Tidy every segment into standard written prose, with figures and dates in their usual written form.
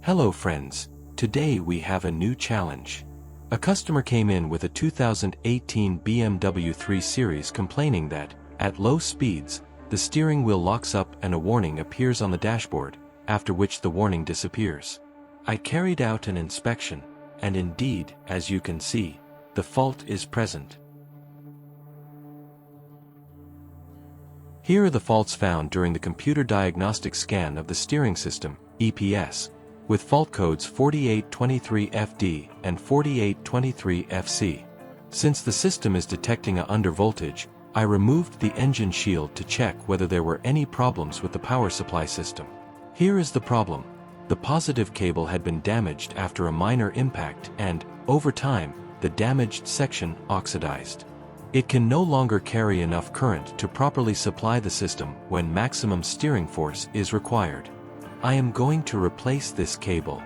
Hello friends, today we have a new challenge. A customer came in with a 2018 BMW 3 Series complaining that, at low speeds, the steering wheel locks up and a warning appears on the dashboard, after which the warning disappears. I carried out an inspection, and indeed, as you can see, the fault is present. Here are the faults found during the computer diagnostic scan of the steering system, EPS, with fault codes 4823FD and 4823FC. Since the system is detecting a undervoltage, I removed the engine shield to check whether there were any problems with the power supply system. Here is the problem. The positive cable had been damaged after a minor impact and, over time, the damaged section oxidized. It can no longer carry enough current to properly supply the system when maximum steering force is required. I am going to replace this cable.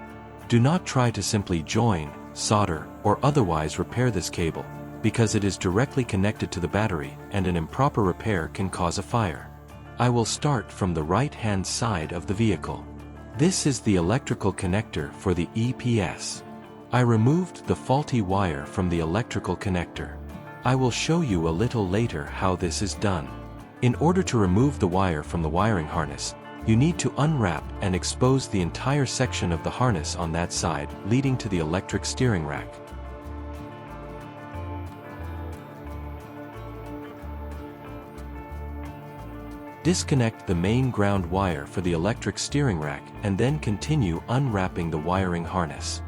Do not try to simply join, solder, or otherwise repair this cable, because it is directly connected to the battery and an improper repair can cause a fire. I will start from the right-hand side of the vehicle. This is the electrical connector for the EPS. I removed the faulty wire from the electrical connector. I will show you a little later how this is done. In order to remove the wire from the wiring harness, you need to unwrap and expose the entire section of the harness on that side leading to the electric steering rack. Disconnect the main ground wire for the electric steering rack and then continue unwrapping the wiring harness.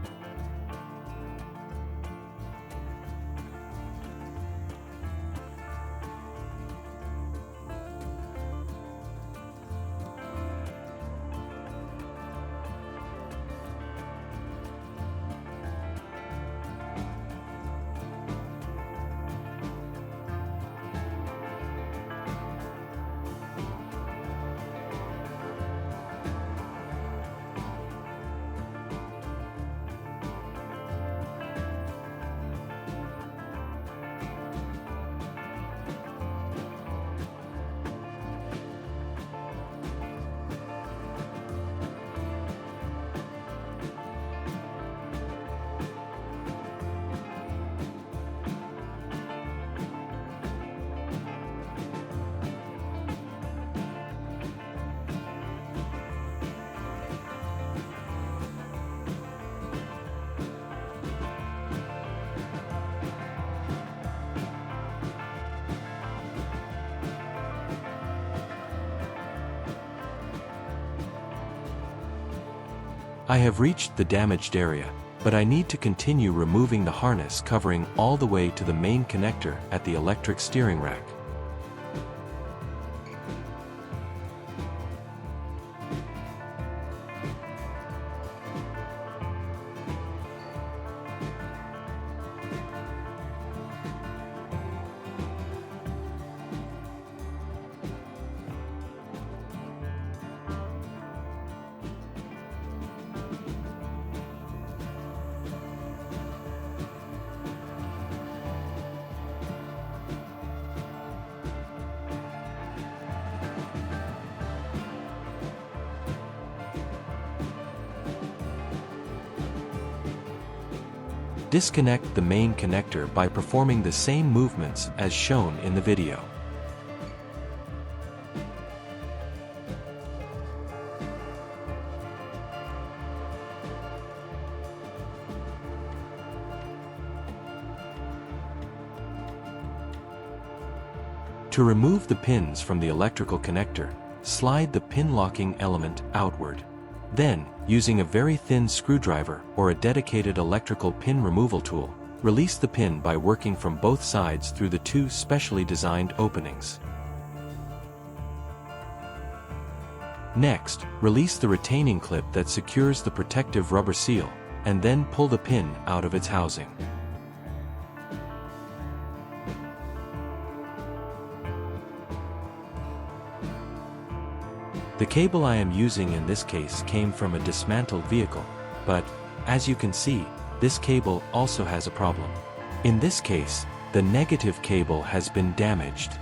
I have reached the damaged area, but I need to continue removing the harness covering all the way to the main connector at the electric steering rack. Disconnect the main connector by performing the same movements as shown in the video. To remove the pins from the electrical connector, slide the pin locking element outward. Then, using a very thin screwdriver or a dedicated electrical pin removal tool, release the pin by working from both sides through the two specially designed openings. Next, release the retaining clip that secures the protective rubber seal, and then pull the pin out of its housing. The cable I am using in this case came from a dismantled vehicle, but, as you can see, this cable also has a problem. In this case, the negative cable has been damaged.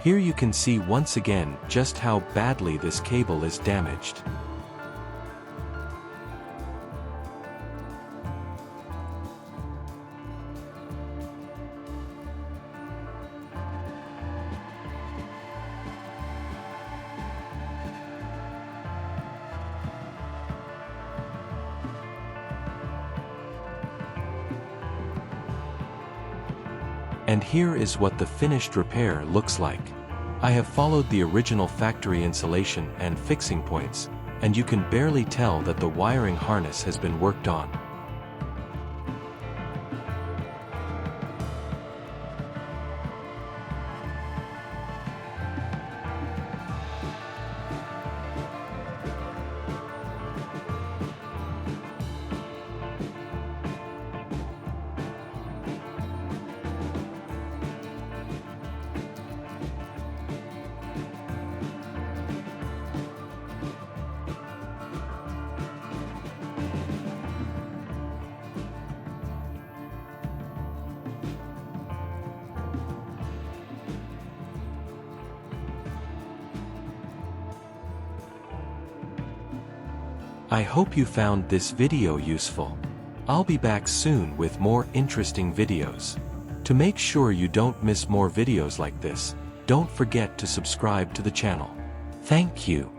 Here you can see once again just how badly this cable is damaged. And here is what the finished repair looks like. I have followed the original factory insulation and fixing points, and you can barely tell that the wiring harness has been worked on. I hope you found this video useful. I'll be back soon with more interesting videos. To make sure you don't miss more videos like this, don't forget to subscribe to the channel. Thank you.